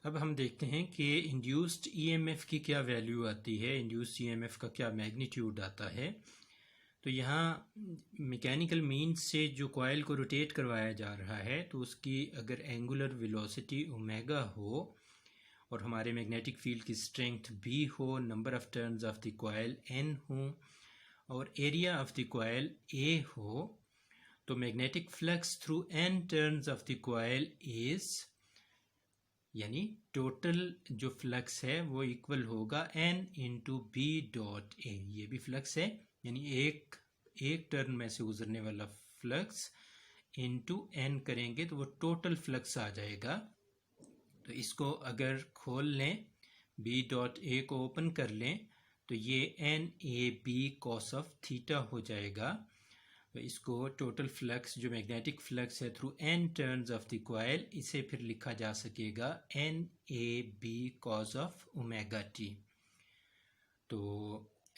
अब हम देखते हैं कि इंड्यूस्ड ईएमएफ की क्या वैल्यू आती है, इंड्यूस्ड ईएमएफ का क्या मैग्नीट्यूड आता है। तो यहाँ मैकेनिकल मीन्स से जो कॉइल को रोटेट करवाया जा रहा है तो उसकी अगर एंगुलर वेलोसिटी ओमेगा हो और हमारे मैग्नेटिक फील्ड की स्ट्रेंथ बी हो, number of turns of the coil N हो और area of the coil A हो, तो magnetic flux through N turns of the coil is, यानी टोटल जो फ्लक्स है वो इक्वल होगा N into B dot A. ये भी फ्लक्स है, यानी एक टर्न में से गुजरने वाला फ्लक्स इंटू एन करेंगे तो वो टोटल फ्लक्स आ जाएगा। तो इसको अगर खोल लें, बी डॉट ए को ओपन कर लें तो ये N A B cos of theta हो जाएगा। तो इसको टोटल फ्लक्स जो मैग्नेटिक फ्लक्स है through N turns of the coil, इसे फिर लिखा जा सकेगा N A B cos of omega T. तो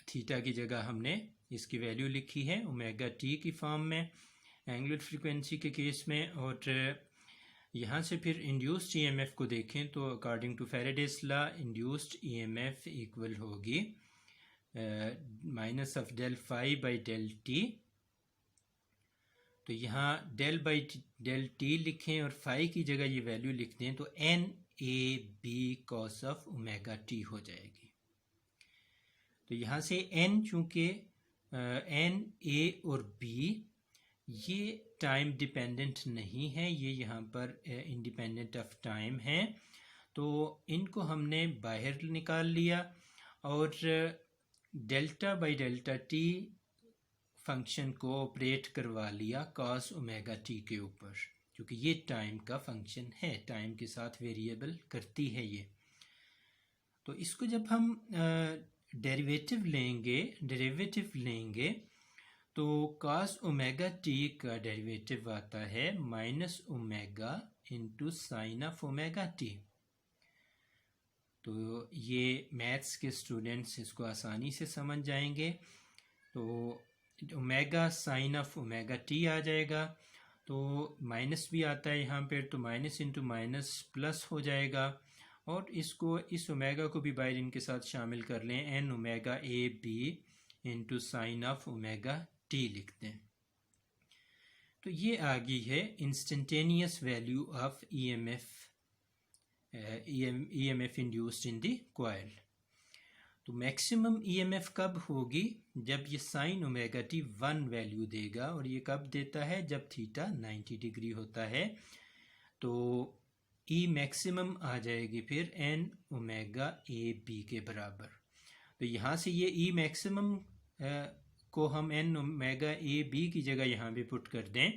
थीटा की जगह हमने इसकी वैल्यू लिखी है ओमेगा टी की फॉर्म में एंगुलर फ्रीक्वेंसी के केस में। और यहाँ से फिर इंड्यूस्ड ईएमएफ को देखें तो according to Faraday's law induced EMF equal होगी minus of del phi by del T. तो यहाँ डेल बाई डेल टी लिखें और फाई की जगह ये वैल्यू लिख दें तो N A B cos of omega T हो जाएगी। तो यहाँ से एन चूँकि एन ए और बी ये टाइम डिपेंडेंट नहीं है, ये यहाँ पर इंडिपेंडेंट ऑफ टाइम है, तो इनको हमने बाहर निकाल लिया और delta by delta T function को ऑपरेट करवा लिया कॉस ओमेगा टी के ऊपर, क्योंकि ये टाइम का फंक्शन है, टाइम के साथ वेरिएबल करती है ये। तो इसको जब हम डेरिवेटिव लेंगे तो कॉस ओमेगा टी का डेरिवेटिव आता है minus omega into sine of omega T. तो ये मैथ्स के स्टूडेंट्स इसको आसानी से समझ जाएंगे। तो omega sine of omega T आ जाएगा, तो माइनस भी आता है यहाँ पर, तो माइनस इंटू माइनस प्लस हो जाएगा। और इसको इस ओमेगा को भी बाहर इनके साथ शामिल कर लें, N omega A B into sine of omega T लिखते हैं। तो ये आ गई है instantaneous value of EMF induced in the coil. तो मैक्सिमम ईएमएफ कब होगी? जब ये साइन ओमेगा टी 1 वैल्यू देगा, और ये कब देता है? जब थीटा 90 डिग्री होता है। तो ई मैक्सिमम आ जाएगी फिर एन ओमेगा ए बी के बराबर। तो यहाँ से ये ई मैक्सिमम को हम एन ओमेगा ए बी की जगह यहाँ भी पुट कर दें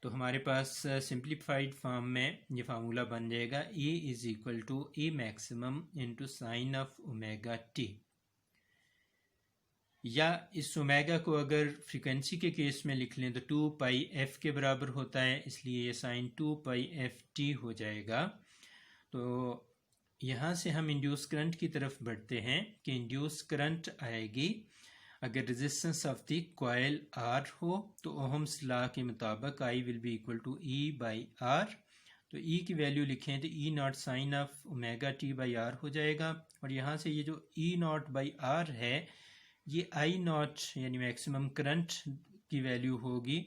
तो हमारे पास सिंप्लीफाइड फॉर्म में ये फार्मूला बन जाएगा E is equal to E maximum into sine of omega T. या इस ओमेगा को अगर फ्रीक्वेंसी के केस में लिख लें तो 2 पाई एफ के बराबर होता है, इसलिए ये साइन 2 पाई एफ टी हो जाएगा। तो यहाँ से हम इंड्यूस करंट की तरफ बढ़ते हैं कि इंड्यूस करंट आएगी अगर resistance of the coil R हो तो ओहम्स लॉ के मुताबिक I will be equal to E by R. तो ई की वैल्यू लिखें तो E not sine of omega T by R हो जाएगा। और यहाँ से ये जो ई नॉट बाई आर है ये आई नॉट यानी मैक्सिमम करंट की वैल्यू होगी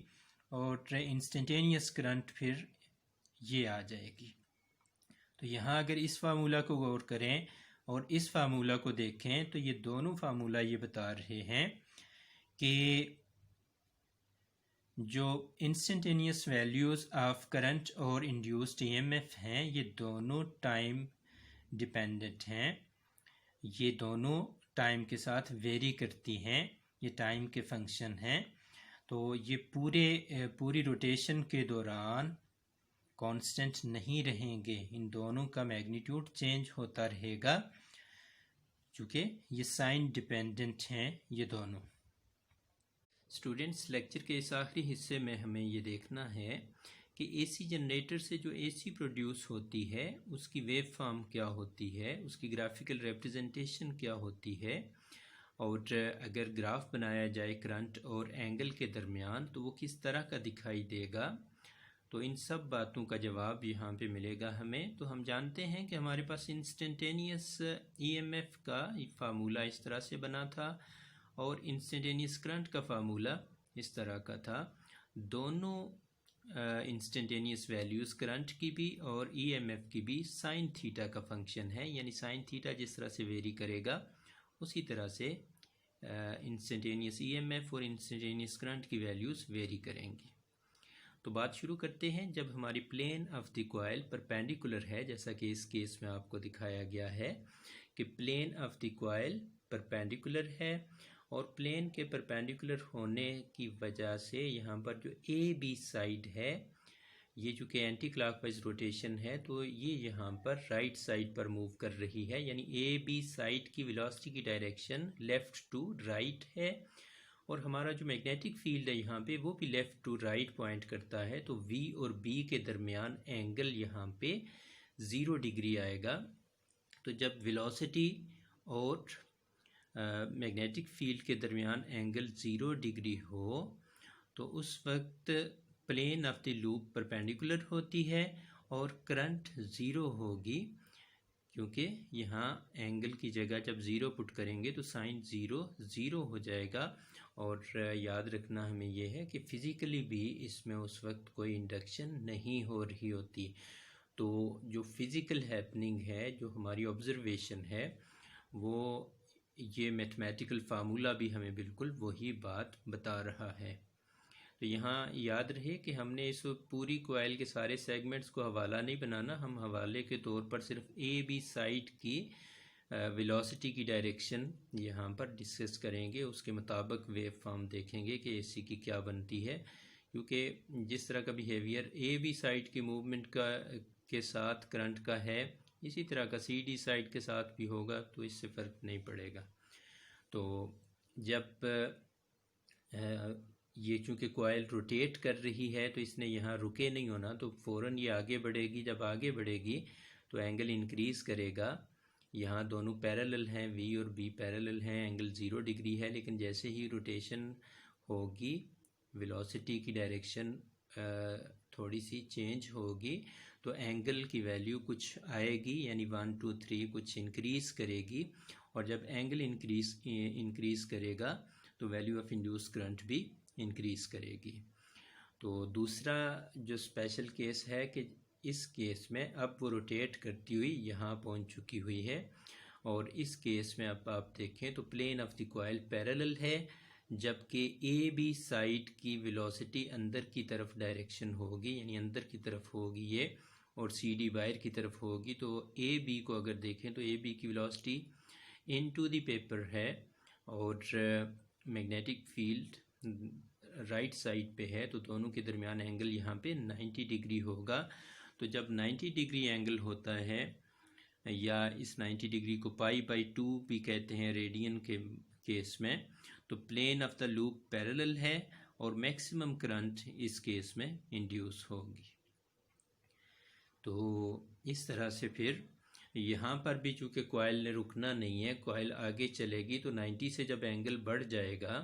और इंस्टेंटेनियस करंट फिर ये आ जाएगी। तो यहाँ अगर इस फार्मूला को गौर करें और इस फार्मूला को देखें तो ये दोनों फार्मूला ये बता रहे हैं कि जो इंस्टेंटेनियस वैल्यूज़ ऑफ करंट और इंड्यूस्ड ईएमएफ हैं ये दोनों टाइम डिपेंडेंट हैं, ये दोनों टाइम के साथ वेरी करती हैं, ये टाइम के फंक्शन हैं। तो ये पूरी रोटेशन के दौरान कांस्टेंट नहीं रहेंगे, इन दोनों का मैग्नीट्यूड चेंज होता रहेगा क्योंकि ये साइन डिपेंडेंट हैं ये दोनों। स्टूडेंट्स, लेक्चर के इस आखिरी हिस्से में हमें ये देखना है कि एसी जनरेटर से जो एसी प्रोड्यूस होती है उसकी वेव फॉर्म क्या होती है, उसकी ग्राफिकल रिप्रेजेंटेशन क्या होती है, और अगर ग्राफ बनाया जाए करंट और एंगल के दरमियान तो वो किस तरह का दिखाई देगा। तो इन सब बातों का जवाब यहाँ पे मिलेगा हमें। तो हम जानते हैं कि हमारे पास इंस्टेंटेनियस ईएमएफ का फार्मूला इस तरह से बना था और इंस्टेंटेनियस करंट का फार्मूला इस तरह का था। दोनों इंस्टेंटेनियस वैल्यूज़ करंट की भी और ईएमएफ की भी साइन थीटा का फंक्शन है, यानी साइन थीटा जिस तरह से वेरी करेगा उसी तरह से इंस्टेंटेनियस ईएमएफ और इंस्टेंटेनियस करंट की वैल्यूज़ वेरी करेंगी। तो बात शुरू करते हैं। जब हमारी plane of the coil perpendicular है, जैसा कि इस केस में आपको दिखाया गया है कि plane of the coil perpendicular है और प्लेन के परपेंडिकुलर होने की वजह से यहाँ पर जो ए बी साइड है, ये चूँकि एंटी क्लॉकवाइज रोटेशन है तो ये यहाँ पर राइट साइड पर मूव कर रही है, यानी ए बी साइड की वेलोसिटी की डायरेक्शन लेफ़्ट टू राइट है और हमारा जो मैग्नेटिक फील्ड है यहाँ पे वो भी लेफ़्ट टू राइट पॉइंट करता है। तो V और B के दरमियान एंगल यहाँ पे 0 डिग्री आएगा। तो जब वेलोसिटी और मैग्नेटिक फील्ड के दरमियान एंगल 0 डिग्री हो तो उस वक्त plane of the loop perpendicular होती है और करंट 0 होगी, क्योंकि यहाँ एंगल की जगह जब 0 पुट करेंगे तो साइन 0 हो जाएगा। और याद रखना हमें यह है कि फ़िज़िकली भी इसमें उस वक्त कोई इंडक्शन नहीं हो रही होती। तो जो फ़िज़िकल हैपनिंग है, जो हमारी ऑब्ज़र्वेशन है, वो ये मैथमेटिकल फार्मूला भी हमें बिल्कुल वही बात बता रहा है। तो यहाँ याद रहे कि हमने इस पूरी कॉइल के सारे सेगमेंट्स को हवाला नहीं बनाना, हम हवाले के तौर पर सिर्फ ए बी साइड की वेलोसिटी की डायरेक्शन यहाँ पर डिस्कस करेंगे। उसके मुताबिक वेव फॉर्म देखेंगे कि एसी की क्या बनती है, क्योंकि जिस तरह का बिहेवियर ए बी साइड की मूवमेंट का के साथ करंट का है, इसी तरह का सी डी साइड के साथ भी होगा, तो इससे फ़र्क नहीं पड़ेगा। तो जब ये चूँकि कॉइल रोटेट कर रही है तो इसने यहाँ रुके नहीं होना, तो फ़ौरन ये आगे बढ़ेगी। जब आगे बढ़ेगी तो एंगल इंक्रीज़ करेगा। यहाँ दोनों पैरेलल हैं, V और B पैरेलल हैं, एंगल 0 डिग्री है, लेकिन जैसे ही रोटेशन होगी वेलोसिटी की डायरेक्शन थोड़ी सी चेंज होगी तो एंगल की वैल्यू कुछ आएगी, यानी 1 2 3 कुछ इंक्रीज़ करेगी। और जब एंगल इंक्रीज़ करेगा तो वैल्यू ऑफ इंड्यूस करंट भी इंक्रीज़ करेगी। तो दूसरा जो स्पेशल केस है कि इस केस में अब वो रोटेट करती हुई यहाँ पहुँच चुकी हुई है और इस केस में अब आप देखें तो plane of the coil parallel है, जबकि ए बी साइड की वेलोसिटी अंदर की तरफ डायरेक्शन होगी, यानी अंदर की तरफ होगी ये, और सी डी बाहर की तरफ होगी। तो ए बी को अगर देखें तो ए बी की वेलोसिटी इनटू द पेपर है और मैग्नेटिक फील्ड राइट साइड पे है, तो दोनों के दरमियान एंगल यहाँ पे 90 डिग्री होगा। तो जब 90 डिग्री एंगल होता है, या इस 90 डिग्री को π/2 भी कहते हैं रेडियन के केस में, तो plane of the loop parallel है और मैक्सिमम करंट इस केस में इंड्यूस होगी। तो इस तरह से फिर यहाँ पर भी चूँकि कॉइल ने रुकना नहीं है, कॉइल आगे चलेगी, तो 90 से जब एंगल बढ़ जाएगा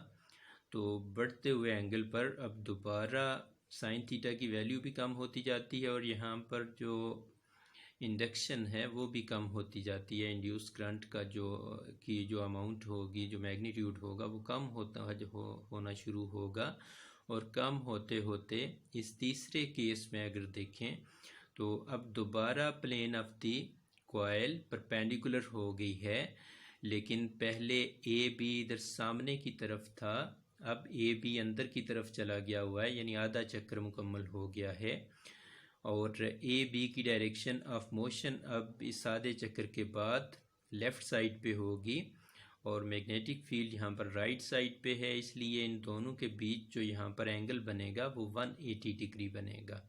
तो बढ़ते हुए एंगल पर अब दोबारा साइन थीटा की वैल्यू भी कम होती जाती है और यहाँ पर जो इंडक्शन है वो भी कम होती जाती है। इंड्यूस करंट का जो अमाउंट होगी, जो मैग्नीट्यूड होगा, वो कम होना शुरू होगा और कम होते होते इस तीसरे केस में अगर देखें तो अब दोबारा plane of the coil perpendicular हो गई है, लेकिन पहले ए बी इधर सामने की तरफ था, अब ए बी अंदर की तरफ चला गया हुआ है, यानी आधा चक्कर मुकम्मल हो गया है और ए बी की डायरेक्शन ऑफ मोशन अब इस आधे चक्कर के बाद लेफ़्ट साइड पे होगी और मैग्नेटिक फील्ड यहाँ पर राइट साइड पे है, इसलिए इन दोनों के बीच जो यहाँ पर एंगल बनेगा वो 180 डिग्री बनेगा।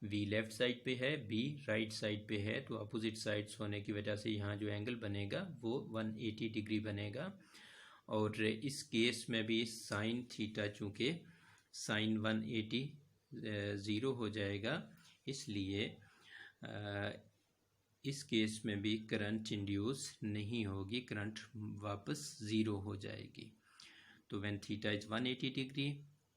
V लेफ़्ट साइड पे है, B राइट साइड पे है, तो अपोजिट साइड्स होने की वजह से यहाँ जो एंगल बनेगा वो 180 डिग्री बनेगा। और इस केस में भी साइन थीटा चूँकि साइन 180 ज़ीरो हो जाएगा, इसलिए इस केस में भी करंट इंड्यूस नहीं होगी, करंट वापस ज़ीरो हो जाएगी। तो व्हेन थीटा इज़ 180 डिग्री,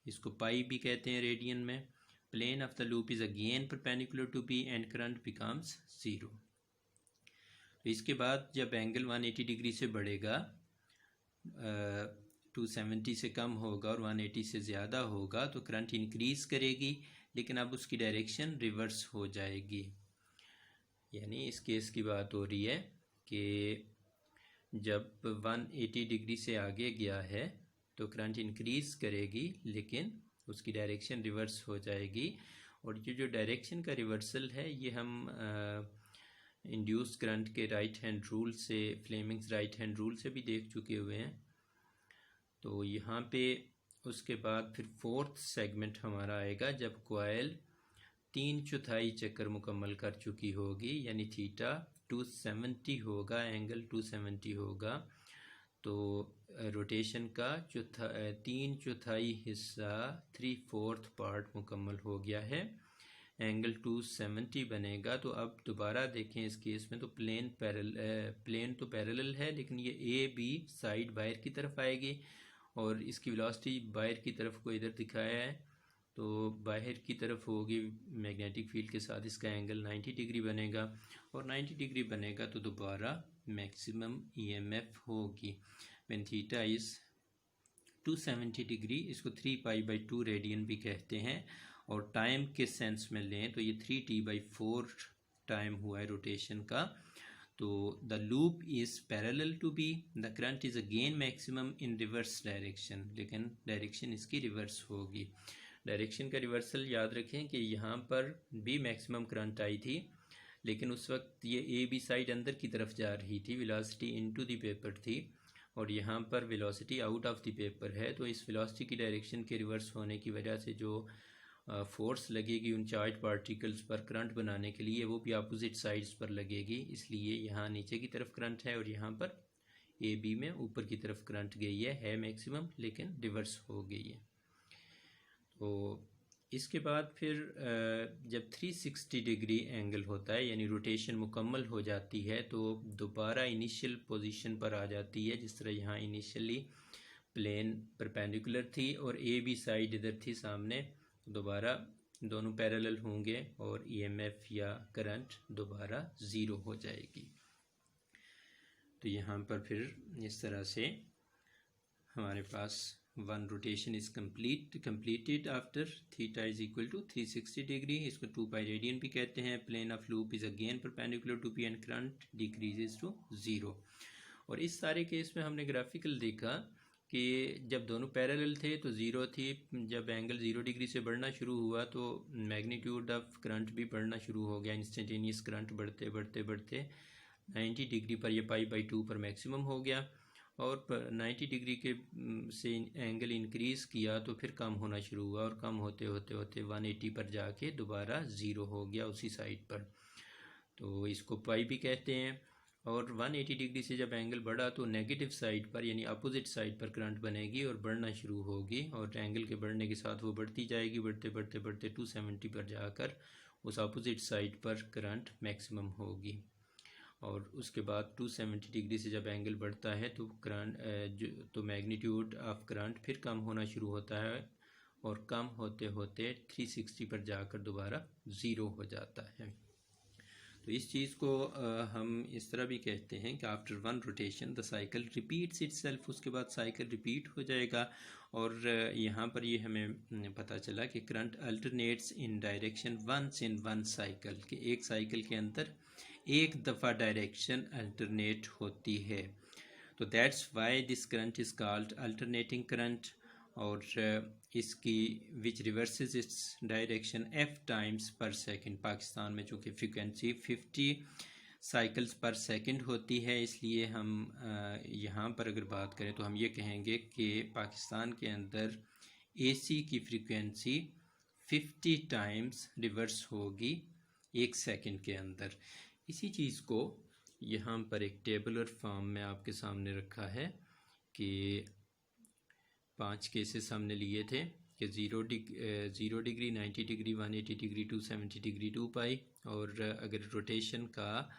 इसको पाई भी कहते हैं रेडियन में, plane of the loop is again perpendicular to B and current becomes 0. तो इसके बाद जब एंगल 180 डिग्री से बढ़ेगा, 270 से कम होगा और 180 से ज़्यादा होगा तो करंट इंक्रीज़ करेगी, लेकिन अब उसकी डायरेक्शन रिवर्स हो जाएगी। यानी इस केस की बात हो रही है कि जब 180 डिग्री से आगे गया है तो करंट इंक्रीज़ करेगी, लेकिन उसकी डायरेक्शन रिवर्स हो जाएगी। और ये जो डायरेक्शन का रिवर्सल है ये हम इंड्यूस करंट के राइट हैंड रूल से, फ्लेमिंग्स राइट हैंड रूल से भी देख चुके हुए हैं। तो यहाँ पे उसके बाद फिर फोर्थ सेगमेंट हमारा आएगा जब कॉइल 3/4 चक्कर मुकम्मल कर चुकी होगी, यानी थीटा 270 होगा, एंगल 270 होगा। तो रोटेशन का 3/4 हिस्सा 3/4 पार्ट मुकम्मल हो गया है, एंगल 270 बनेगा। तो अब दोबारा देखें इस केस में तो प्लेन तो पैरेलल है, लेकिन ये ए बी साइड बाहर की तरफ आएगी और इसकी वेलोसिटी बाहर की तरफ को इधर दिखाया है, तो बाहर की तरफ होगी मैग्नेटिक फील्ड के साथ, इसका एंगल 90 डिग्री बनेगा और 90 डिग्री बनेगा तो दोबारा मैक्सिमम ईएमएफ होगी व्हेन थीटा इज़ 270 डिग्री। इसको 3π/2 रेडियन भी कहते हैं, और टाइम के सेंस में लें तो ये 3t/4 टाइम हुआ है रोटेशन का। तो the loop is parallel to B, the current is again maximum in reverse direction, लेकिन डायरेक्शन इसकी रिवर्स होगी। डायरेक्शन का रिवर्सल याद रखें कि यहाँ पर भी मैक्सिमम करंट आई थी, लेकिन उस वक्त ये ए बी साइड अंदर की तरफ जा रही थी, वेलोसिटी इनटू द पेपर थी, और यहाँ पर velocity out of the paper है। तो इस वेलोसिटी की डायरेक्शन के रिवर्स होने की वजह से जो फोर्स लगेगी उन चार्ज पार्टिकल्स पर करंट बनाने के लिए, वो भी अपोजिट साइड्स पर लगेगी। इसलिए यहाँ नीचे की तरफ करंट है और यहाँ पर ए बी में ऊपर की तरफ करंट गई है मैक्सिमम, लेकिन रिवर्स हो गई है। तो इसके बाद फिर जब 360 डिग्री एंगल होता है, यानी रोटेशन मुकम्मल हो जाती है, तो दोबारा इनिशियल पोजीशन पर आ जाती है। जिस तरह यहाँ इनिशियली प्लेन परपेंडिकुलर थी और ए बी साइड इधर थी सामने, दोबारा दोनों पैरेलल होंगे और ईएमएफ या करंट दोबारा 0 हो जाएगी। तो यहाँ पर फिर इस तरह से हमारे पास one rotation is completed after theta is equal to 360 degree. इसको 2π रेडियन भी कहते हैं। Plane of loop is again perpendicular to P and current decreases to 0। और इस सारे केस में हमने ग्राफिकल देखा कि जब दोनों पैरेलल थे तो 0 थी, जब एंगल 0 डिग्री से बढ़ना शुरू हुआ तो मैग्नीट्यूड ऑफ करंट भी बढ़ना शुरू हो गया। इंस्टेंटेनियस करंट बढ़ते बढ़ते बढ़ते 90 डिग्री पर यह π/2 पर मैक्सिमम हो गया, और 90 डिग्री के से एंगल इंक्रीज़ किया तो फिर कम होना शुरू हुआ, और कम होते होते होते 180 पर जाके दोबारा 0 हो गया उसी साइड पर। तो इसको पाई भी कहते हैं। और 180 डिग्री से जब एंगल बढ़ा तो नेगेटिव साइड पर, यानी अपोजिट साइड पर करंट बनेगी और बढ़ना शुरू होगी, और एंगल के बढ़ने के साथ वो बढ़ती जाएगी, बढ़ते बढ़ते बढ़ते 270 पर जाकर उस अपोजिट साइड पर करंट मैक्सिमम होगी। और उसके बाद 270 डिग्री से जब एंगल बढ़ता है तो करंट तो मैग्नीट्यूड ऑफ करंट फिर कम होना शुरू होता है, और कम होते होते 360 पर जाकर दोबारा 0 हो जाता है। तो इस चीज़ को हम इस तरह भी कहते हैं कि after one rotation the cycle repeats itself, उसके बाद साइकिल रिपीट हो जाएगा। और यहाँ पर ये हमें पता चला कि current alternates in direction once in one cycle, कि एक साइकिल के अंदर एक दफ़ा डायरेक्शन अल्टरनेट होती है। तो that's why this current is called alternating current. और इसकी which reverses its direction f times per second. Pakistan में चूँकि फ्रीक्वेंसी 50 साइकिल्स पर सेकंड होती है, इसलिए हम यहाँ पर अगर बात करें तो हम ये कहेंगे कि पाकिस्तान के अंदर AC की फ्रीक्वेंसी 50 टाइम्स रिवर्स होगी एक सेकंड के अंदर। इसी चीज़ को यहाँ पर एक टेबुलर फॉर्म में आपके सामने रखा है कि 5 केसेस हमने लिए थे कि 0 डिग्री, 90 डिग्री, 180 डिग्री, 270 डिग्री, 2π। और अगर रोटेशन का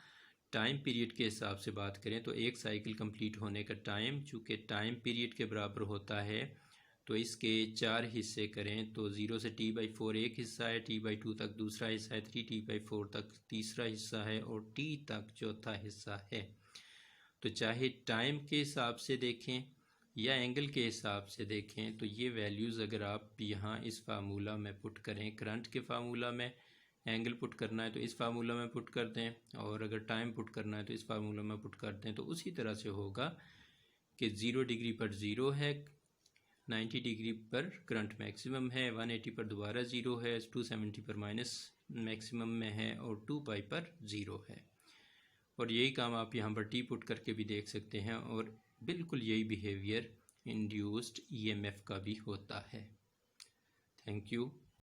टाइम पीरियड के हिसाब से बात करें तो एक साइकिल कंप्लीट होने का टाइम चूँकि टाइम पीरियड के बराबर होता है, तो इसके 4 हिस्से करें तो 0 से T/4 एक हिस्सा है, T/2 तक दूसरा हिस्सा है, 3T/4 तक तीसरा हिस्सा है और T तक चौथा हिस्सा है। तो चाहे टाइम के हिसाब से देखें या एंगल के हिसाब से देखें तो ये वैल्यूज़ अगर आप यहाँ इस फार्मूला में पुट करें, करंट के फार्मूला में एंगल पुट करना है तो इस फार्मूला में पुट कर दें, और अगर टाइम पुट करना है तो इस फार्मूला में पुट कर दें, तो उसी तरह से होगा कि 0 डिग्री पर 0 है, 90 डिग्री पर करंट मैक्सिमम है, 180 पर दोबारा 0 है, 270 पर माइनस मैक्सिमम में है और 2π पर 0 है। और यही काम आप यहाँ पर टी पुट करके भी देख सकते हैं, और बिल्कुल यही बिहेवियर इंड्यूस्ड ईएमएफ का भी होता है। Thank you.